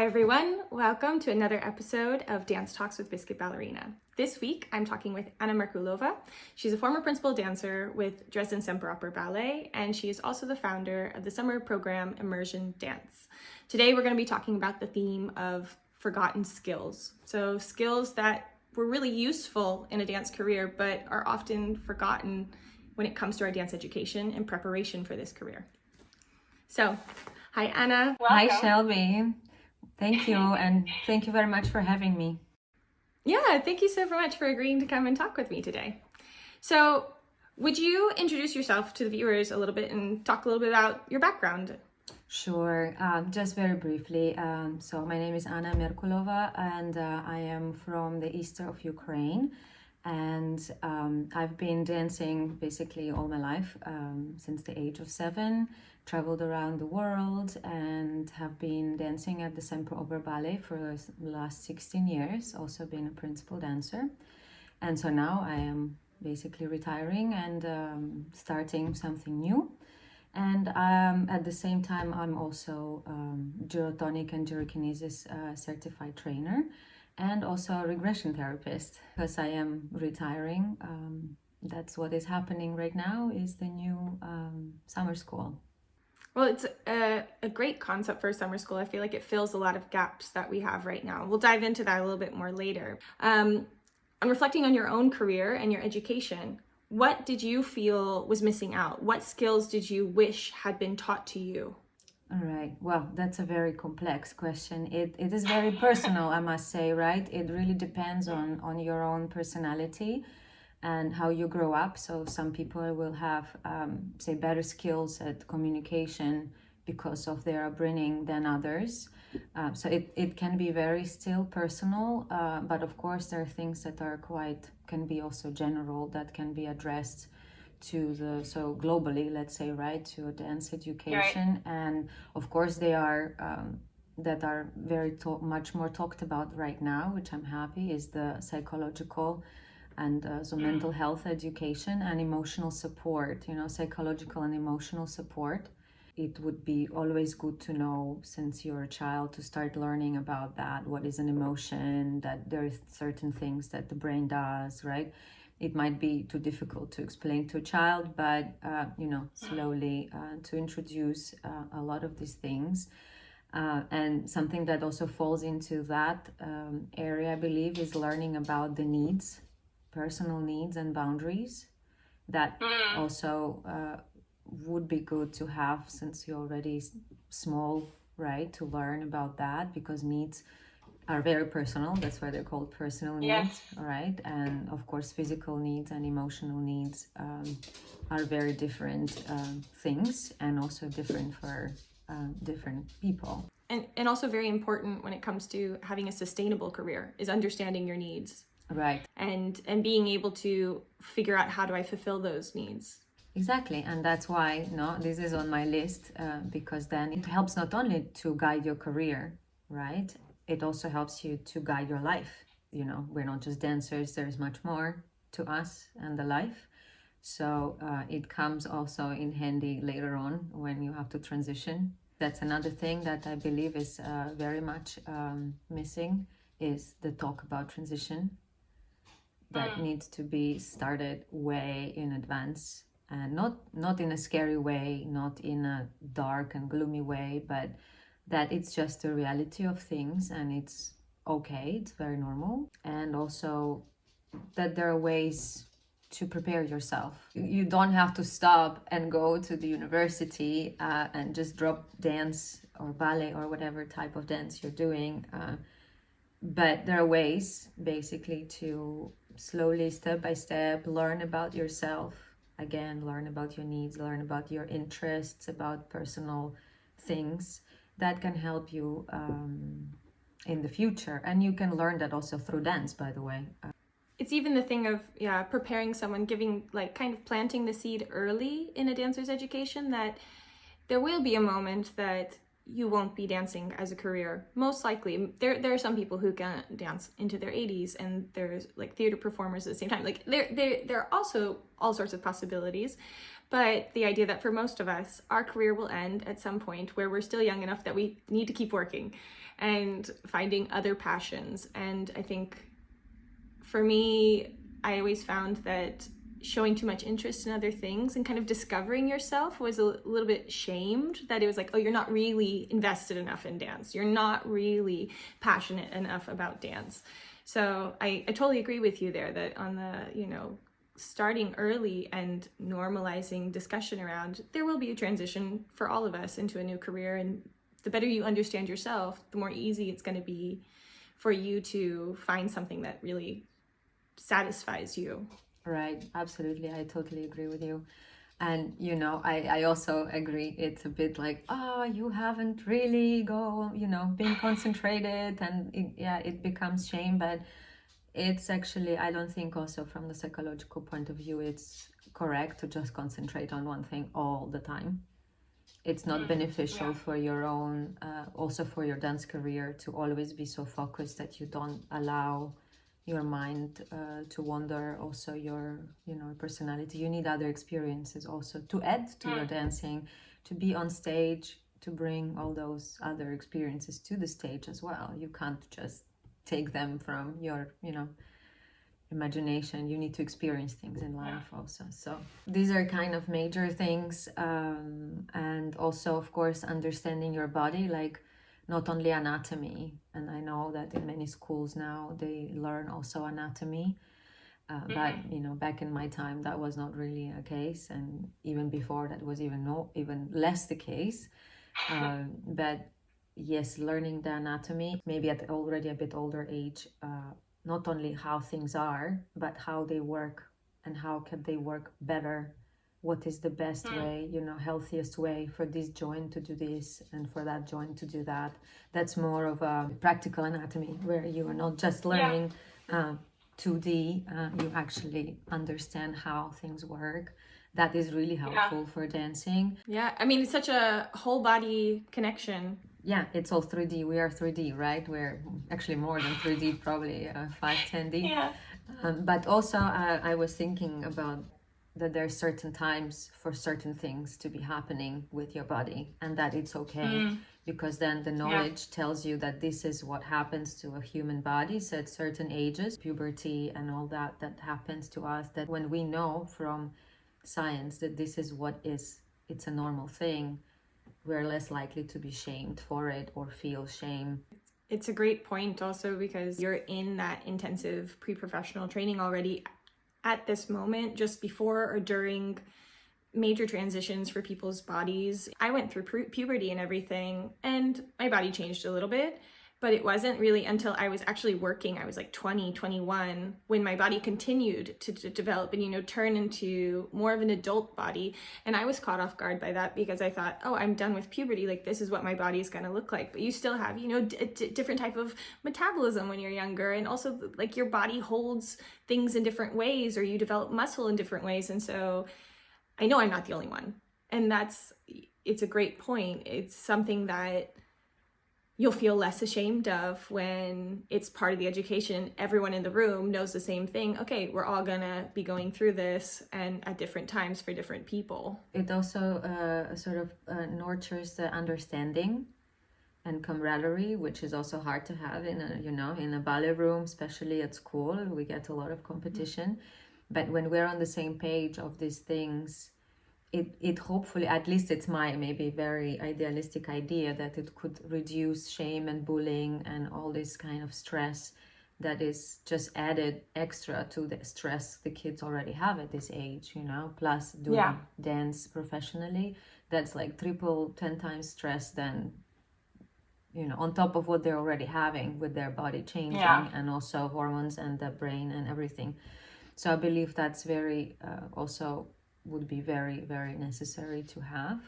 Hi everyone, welcome to another episode of Dance Talks with Biscuit Ballerina. This week I'm talking with Anna Merkulova. She's a former principal dancer with Dresden Semperoper Ballet, and she is also the founder of the summer program Immersion Dance. Today we're going to be talking about the theme of forgotten skills. So skills that were really useful in a dance career but are often forgotten when it comes to our dance education and preparation for this career. So, hi Anna. Welcome. Hi Shelby. Thank you, and thank you very much for having me. Yeah, thank you so much for agreeing to come and talk with me today. So, would you introduce yourself to the viewers a little bit and talk a little bit about your background? Sure, just very briefly. So my name is Anna Merkulova, and I am from the east of Ukraine. And I've been dancing basically all my life, since the age of 7, traveled around the world and have been dancing at the Semperoper Ballet for the last 16 years, also been a principal dancer. And so now I am basically retiring and starting something new. And at the same time, I'm also gyrotonic and gyrokinesis certified trainer, and also a regression therapist, because I am retiring. That's what is happening right now, is the new summer school. Well, it's a great concept for summer school. I feel like it fills a lot of gaps that we have right now. We'll dive into that a little bit more later. I'm reflecting on your own career and your education. What did you feel was missing out? What skills did you wish had been taught to you? All right. Well, that's a very complex question. It is very personal, I must say, right? It really depends on your own personality and how you grow up. So some people will have, say, better skills at communication because of their upbringing than others. So it can be very still personal, but of course there are things that are can be also general, that can be addressed so globally, let's say, right, to a dance education. Right. And of course they are that are very much more talked about right now, which I'm happy, is the psychological and so mental health education and emotional support, psychological and emotional support. It would be always good to know, since you're a child, to start learning about that. What is an emotion? That there are certain things that the brain does, right? It might be too difficult to explain to a child, but slowly to introduce a lot of these things. And something that also falls into that area, I believe, is learning about the needs, personal needs and boundaries. That also would be good to have, since you're already small, right, to learn about that, because needs are very personal. That's why they're called personal needs. Yes. Right? And of course physical needs and emotional needs are very different things, and also different for different people. And also very important when it comes to having a sustainable career is understanding your needs. Right. And being able to figure out, how do I fulfill those needs? Exactly. And that's why this is on my list, because then it helps not only to guide your career, right? It also helps you to guide your life. We're not just dancers, there's much more to us and the life. So it comes also in handy later on when you have to transition. That's another thing that I believe is very much missing, is the talk about transition. That needs to be started way in advance, and not in a scary way, not in a dark and gloomy way, but that it's just the reality of things, and it's okay, it's very normal. And also that there are ways to prepare yourself. You don't have to stop and go to the university and just drop dance or ballet or whatever type of dance you're doing. But there are ways basically to slowly, step by step, learn about yourself. Again, learn about your needs, learn about your interests, about personal things that can help you in the future. And you can learn that also through dance, by the way. It's even the thing of preparing someone, giving, like, kind of planting the seed early in a dancer's education, that there will be a moment that you won't be dancing as a career. Most likely. There are some people who can dance into their 80s, and there's like theater performers at the same time. Like there are also all sorts of possibilities. But the idea that for most of us, our career will end at some point where we're still young enough that we need to keep working and finding other passions. And I think for me, I always found that showing too much interest in other things and kind of discovering yourself was a little bit shamed, that it was like, oh, you're not really invested enough in dance. You're not really passionate enough about dance. So I totally agree with you there that on the, starting early and normalizing discussion around, there will be a transition for all of us into a new career. And the better you understand yourself, the more easy it's going to be for you to find something that really satisfies you. Right, absolutely. I totally agree with you. And, I also agree. It's a bit like, oh, you haven't really been concentrated, and it becomes shame. But it's actually, I don't think also from the psychological point of view, it's correct to just concentrate on one thing all the time. It's not beneficial for your own, also for your dance career, to always be so focused that you don't allow your mind to wander, also your personality. You need other experiences also to add to your dancing, to be on stage, to bring all those other experiences to the stage as well. You can't just take them from your imagination. You need to experience things in life also. So these are kind of major things, and also of course understanding your body, like not only anatomy, and I know that in many schools now they learn also anatomy, but back in my time that was not really a case, and even before that was even less the case. But yes, learning the anatomy, maybe at already a bit older age, not only how things are, but how they work and how can they work better. What is the best way, healthiest way for this joint to do this and for that joint to do that. That's more of a practical anatomy where you are not just learning 2D, you actually understand how things work. That is really helpful for dancing. Yeah, I mean, it's such a whole body connection. Yeah, it's all 3D. We are 3D, right? We're actually more than 3D, probably 5, 10D. Yeah. But also, I was thinking about that there are certain times for certain things to be happening with your body, and that it's okay, because then the knowledge tells you that this is what happens to a human body. So at certain ages, puberty and all that happens to us, that when we know from science that this is what it's a normal thing, we're less likely to be shamed for it or feel shame. It's a great point also because you're in that intensive pre-professional training already at this moment, just before or during major transitions for people's bodies. I went through puberty and everything, and my body changed a little bit, but it wasn't really until I was actually working, I was like 20, 21, when my body continued to develop and, turn into more of an adult body. And I was caught off guard by that because I thought, oh, I'm done with puberty. Like, this is what my body is going to look like. But you still have, different type of metabolism when you're younger. And also, like, your body holds things in different ways, or you develop muscle in different ways. And so I know I'm not the only one. And it's a great point. It's something that you'll feel less ashamed of when it's part of the education. Everyone in the room knows the same thing. Okay, we're all gonna be going through this, and at different times for different people. It also sort of nurtures the understanding and camaraderie, which is also hard to have in a ballet room, especially at school. We get a lot of competition, but when we're on the same page of these things, it hopefully, at least it's my maybe very idealistic idea, that it could reduce shame and bullying and all this kind of stress that is just added extra to the stress the kids already have at this age, plus doing dance professionally. That's like 10 times stress than, on top of what they're already having with their body changing and also hormones and the brain and everything. So I believe that's very also would be very, very necessary to have.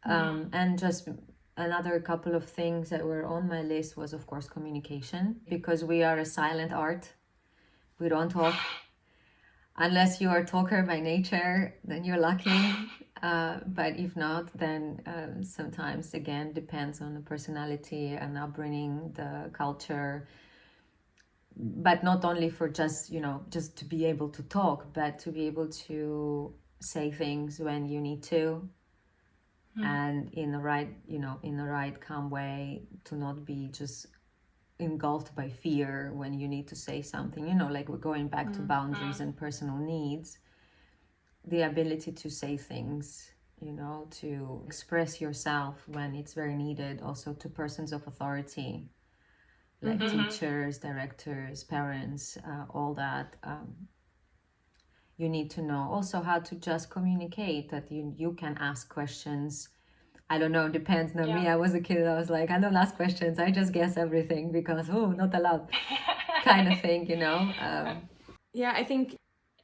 And just another couple of things that were on my list was, of course, communication, because we are a silent art. We don't talk. Unless you are a talker by nature, then you're lucky. But if not, then sometimes, again, depends on the personality and upbringing, the culture. But not only for just to be able to talk, but to be able to say things when you need to, and in the right, in the right calm way, to not be just engulfed by fear when you need to say something, like we're going back to boundaries and personal needs. The ability to say things, to express yourself when it's very needed, also to persons of authority, like teachers, directors, parents, all that. You need to know also how to just communicate, that you can ask questions. I don't know, depends. No, me, I was a kid, I was like, I don't ask questions, I just guess everything because, not allowed, kind of thing, Yeah, I think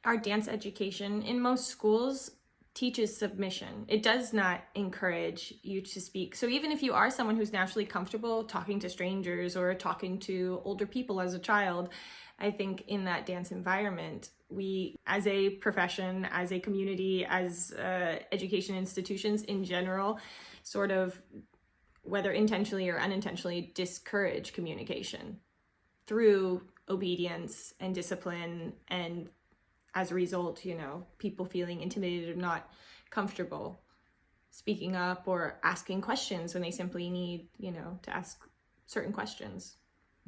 our dance education in most schools teaches submission. It does not encourage you to speak. So even if you are someone who's naturally comfortable talking to strangers or talking to older people as a child, I think in that dance environment, we, as a profession, as a community, as education institutions in general, sort of, whether intentionally or unintentionally, discourage communication through obedience and discipline, and as a result, people feeling intimidated or not comfortable speaking up or asking questions when they simply need, to ask certain questions.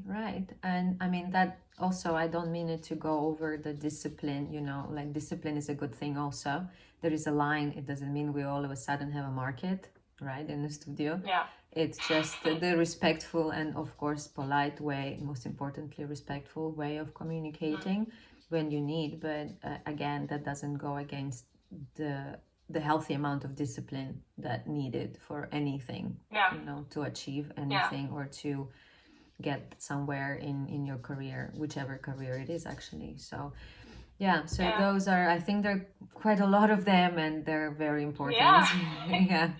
Right. And I mean, that also, I don't mean it to go over the discipline, like discipline is a good thing also. There is a line. It doesn't mean we all of a sudden have a market, right, in the studio. Yeah. It's just the respectful and, of course, polite way, most importantly, respectful way of communicating when you need. But again, that doesn't go against the healthy amount of discipline that needed for anything, to achieve anything or to get somewhere in your career, whichever career it is, actually. So those are, I think there are quite a lot of them, and they're very important. Yeah.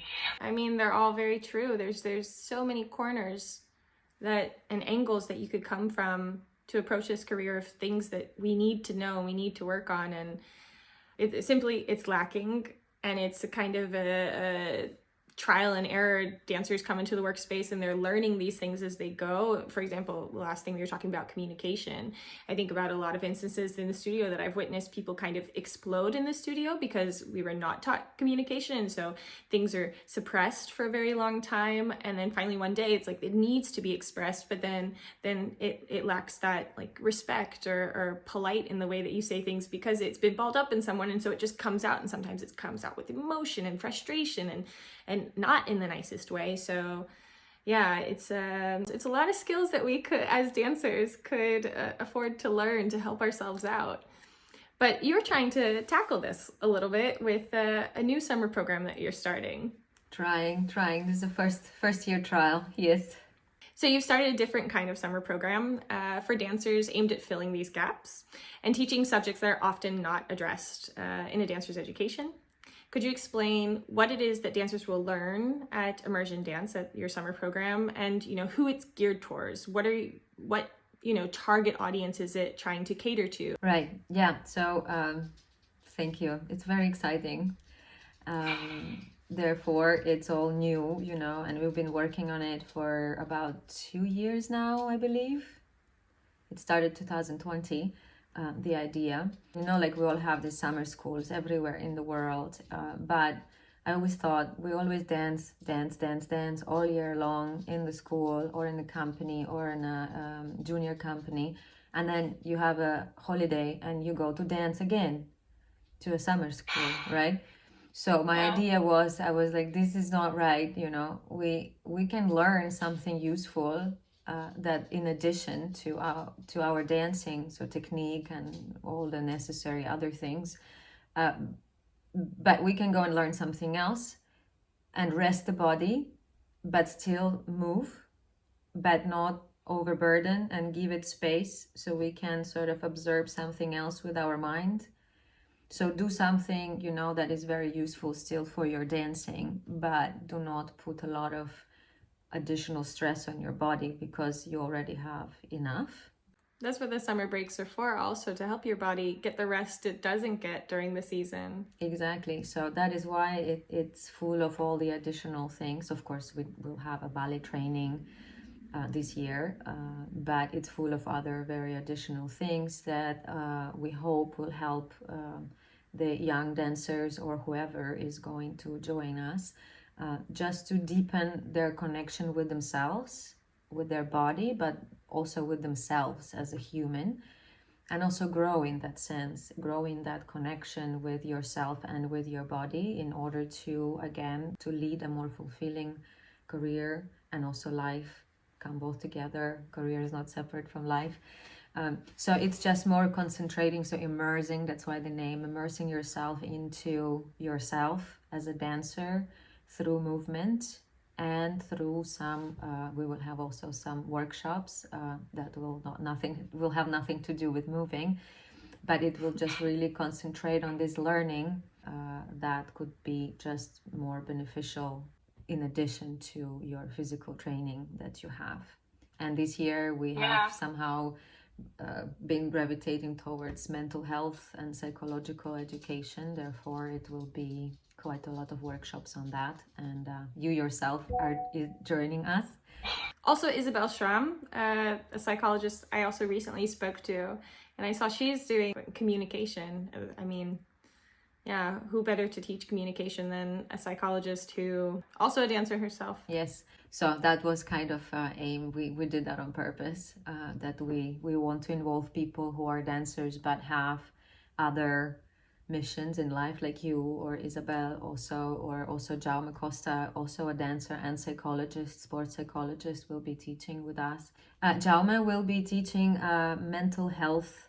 I mean, they're all very true. There's so many corners and angles that you could come from to approach this career, of things that we need to know, we need to work on, and it's lacking, and it's a kind of a trial and error. Dancers come into the workspace and they're learning these things as they go. For example, the last thing we were talking about, communication. I think about a lot of instances in the studio that I've witnessed people kind of explode in the studio because we were not taught communication. And so things are suppressed for a very long time. And then finally one day it's like it needs to be expressed, but then it lacks that like respect or polite in the way that you say things, because it's been balled up in someone. And so it just comes out, and sometimes it comes out with emotion and frustration and not in the nicest way. So yeah, it's a lot of skills that we could, as dancers, could afford to learn to help ourselves out. But you're trying to tackle this a little bit with a new summer program that you're starting. Trying. This is a first year trial, yes. So you've started a different kind of summer program for dancers aimed at filling these gaps and teaching subjects that are often not addressed in a dancer's education. Could you explain what it is that dancers will learn at Immersion Dance, at your summer program, and who it's geared towards? What target audience is it trying to cater to? Right. Yeah. So thank you. It's very exciting. Therefore, it's all new, and we've been working on it for about 2 years now, I believe. It started 2020. The idea, like we all have these summer schools everywhere in the world, but I always thought we always dance all year long in the school or in the company or in a junior company, and then you have a holiday and you go to dance again to a summer school, right? So my idea was, I was like, this is not right, we can learn something useful that in addition to our dancing, so technique and all the necessary other things, but we can go and learn something else and rest the body, but still move, but not overburden, and give it space so we can sort of observe something else with our mind. So do something, that is very useful still for your dancing, but do not put a lot of additional stress on your body because you already have enough. That's what the summer breaks are for, also to help your body get the rest it doesn't get during the season. Exactly. So that is why it's full of all the additional things. Of course, we will have a ballet training this year, but it's full of other very additional things that we hope will help the young dancers or whoever is going to join us, just to deepen their connection with themselves, with their body, but also with themselves as a human, and also grow in that sense, grow in that connection with yourself and with your body in order to, again, to lead a more fulfilling career and also life. Come both together. Career is not separate from life. So it's just more concentrating, so immersing, that's why the name, immersing yourself into yourself as a dancer through movement and through some, we will have also some workshops that will have nothing to do with moving, but it will just really concentrate on this learning that could be just more beneficial in addition to your physical training that you have. And this year we have somehow been gravitating towards mental health and psychological education. Therefore, it will be quite a lot of workshops on that. And you yourself are joining us. Also, Isabel Schramm, a psychologist I also recently spoke to, and I saw she's doing communication. I mean, yeah, who better to teach communication than a psychologist who also a dancer herself? Yes, so that was kind of aim. We did that on purpose, that we want to involve people who are dancers but have other missions in life, like you or Isabel also, or also Jaume Costa, also a dancer and psychologist, sports psychologist, will be teaching with us. Jaume will be teaching mental health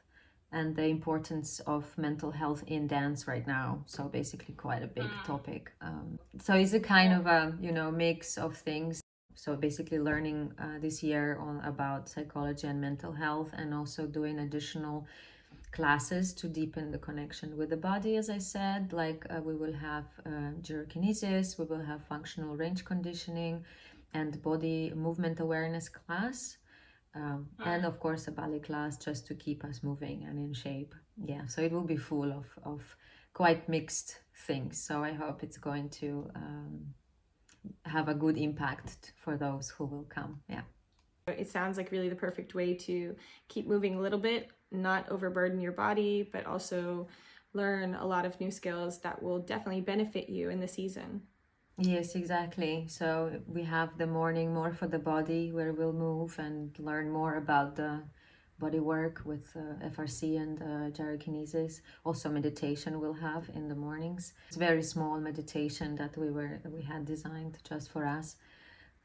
and the importance of mental health in dance right now. So basically quite a big topic. So it's a kind of a, mix of things. So basically learning this year about psychology and mental health, and also doing additional classes to deepen the connection with the body, as I said, like we will have gyrokinesis, we will have functional range conditioning and body movement awareness class. And of course a ballet class just to keep us moving and in shape. Yeah, so it will be full of quite mixed things. So I hope it's going to have a good impact for those who will come. Yeah. It sounds like really the perfect way to keep moving a little bit, not overburden your body, but also learn a lot of new skills that will definitely benefit you in the season. Yes, exactly. So we have the morning more for the body, where we'll move and learn more about the body work with FRC and gyrokinesis. Also meditation we'll have in the mornings. It's very small meditation that we had designed just for us.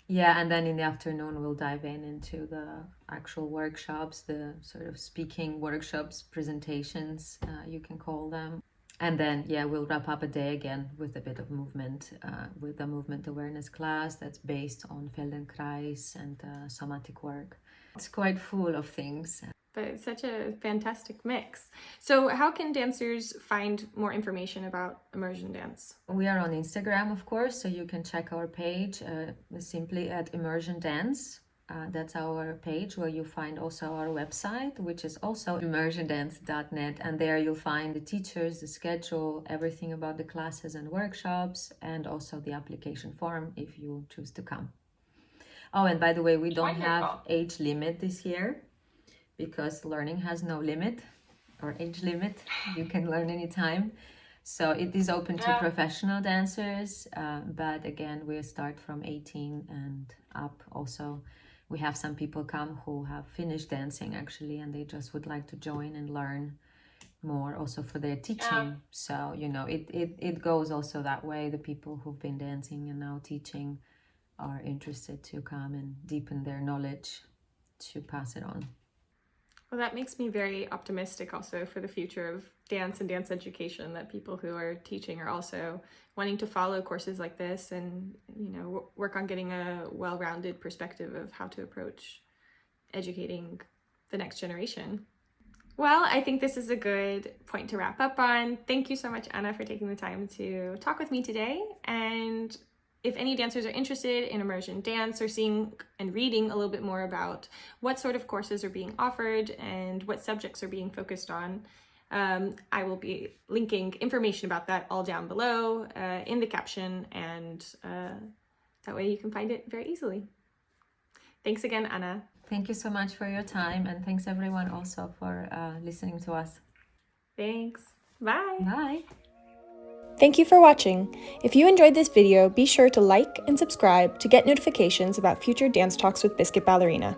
Yeah, and then in the afternoon we'll dive into the actual workshops, the sort of speaking workshops, presentations, you can call them. And then, yeah, we'll wrap up a day again with a bit of movement, with a movement awareness class that's based on Feldenkrais and somatic work. It's quite full of things. But it's such a fantastic mix. So how can dancers find more information about Immersion Dance? We are on Instagram, of course, so you can check our page simply at Immersion Dance. That's our page, where you find also our website, which is also immersiondance.net, and there you'll find the teachers, the schedule, everything about the classes and workshops, and also the application form if you choose to come. Oh, and by the way, we don't have age limit this year, because learning has no limit or age limit. You can learn anytime. So it is open to professional dancers, but again, we start from 18 and up. Also, we have some people come who have finished dancing actually, and they just would like to join and learn more also for their teaching. So, it goes also that way. The people who've been dancing and now teaching are interested to come and deepen their knowledge to pass it on. Well, that makes me very optimistic also for the future of dance and dance education, that people who are teaching are also wanting to follow courses like this and, work on getting a well-rounded perspective of how to approach educating the next generation. Well, I think this is a good point to wrap up on. Thank you so much, Anna, for taking the time to talk with me today. And if any dancers are interested in immersion dance, or seeing and reading a little bit more about what sort of courses are being offered and what subjects are being focused on, I will be linking information about that all down below in the caption, and that way you can find it very easily. Thanks again, Anna. Thank you so much for your time, and thanks everyone also for listening to us. Thanks. Bye. Bye. Thank you for watching. If you enjoyed this video, be sure to like and subscribe to get notifications about future dance talks with Biscuit Ballerina.